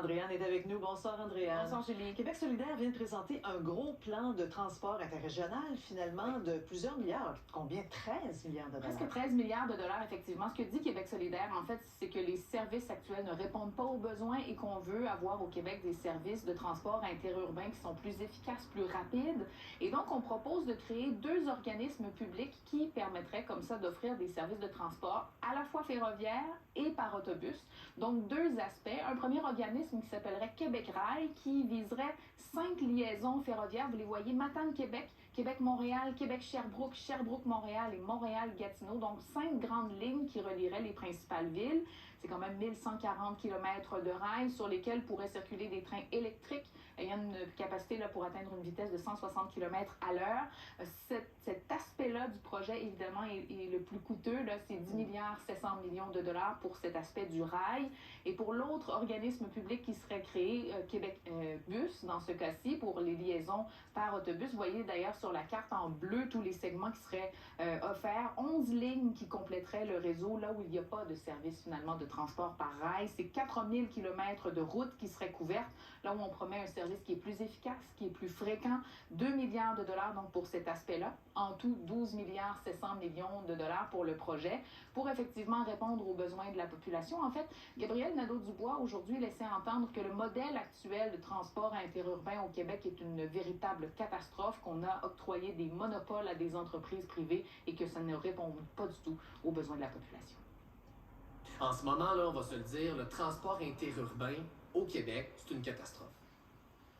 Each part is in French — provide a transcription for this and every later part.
Andréane est avec nous. Bonsoir, Andréane. Bonsoir, Julie. Québec solidaire vient de présenter un gros plan de transport interrégional, finalement, de plusieurs milliards. Combien? 13 milliards de dollars. Presque 13 milliards de dollars, effectivement. Ce que dit Québec solidaire, en fait, c'est que les services actuels ne répondent pas aux besoins et qu'on veut avoir au Québec des services de transport interurbain qui sont plus efficaces, plus rapides. Et donc, on propose de créer 2 organismes publics qui permettraient, comme ça, d'offrir des services de transport à la fois ferroviaire et par autobus. Donc, 2 aspects. Un premier organisme qui s'appellerait Québec Rail, qui viserait 5 liaisons ferroviaires. Vous les voyez, Matane-Québec, Québec-Montréal, Québec-Sherbrooke, Sherbrooke-Montréal et Montréal-Gatineau. Donc, 5 grandes lignes qui relieraient les principales villes. C'est quand même 1140 km de rails sur lesquels pourraient circuler des trains électriques ayant une capacité là, pour atteindre une vitesse de 160 km à l'heure. Cet aspect-là du projet, évidemment, est le plus coûteux. C'est 10 milliards 700 millions de dollars pour cet aspect du rail. Et pour l'autre organisme public qui serait créé, Québec Bus, dans ce cas-ci, pour les liaisons par autobus. Vous voyez d'ailleurs sur la carte en bleu tous les segments qui seraient offerts. 11 lignes qui compléteraient le réseau là où il n'y a pas de service finalement de transport par rail. C'est 4000 km de routes qui seraient couvertes, là où on promet un service qui est plus efficace, qui est plus fréquent. 2 milliards de dollars donc pour cet aspect-là. En tout, 12 milliards 700 millions de dollars pour le projet, pour effectivement répondre aux besoins de la population. En fait, Gabriel Nadeau-Dubois aujourd'hui laissait entendre que le modèle actuel de transport interurbain au Québec est une véritable catastrophe, qu'on a octroyé des monopoles à des entreprises privées et que ça ne répond pas du tout aux besoins de la population. En ce moment, là, on va se le dire, le transport interurbain au Québec, c'est une catastrophe.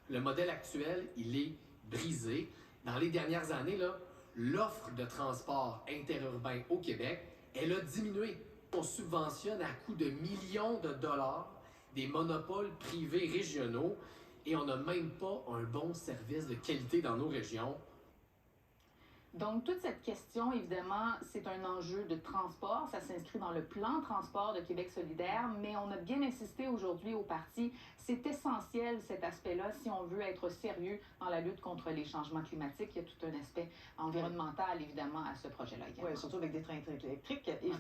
Le modèle actuel, il est brisé. Dans les dernières années, là, l'offre de transport interurbain au Québec, elle a diminué. On subventionne à coût de millions de dollars des monopoles privés régionaux et on n'a même pas un bon service de qualité dans nos régions. Donc, toute cette question, évidemment, c'est un enjeu de transport. Ça s'inscrit dans le plan transport de Québec solidaire, mais on a bien insisté aujourd'hui au parti. C'est essentiel, cet aspect-là, si on veut être sérieux dans la lutte contre les changements climatiques. Il y a tout un aspect environnemental, évidemment, à ce projet-là également. Oui, surtout avec des trains électriques, évidemment.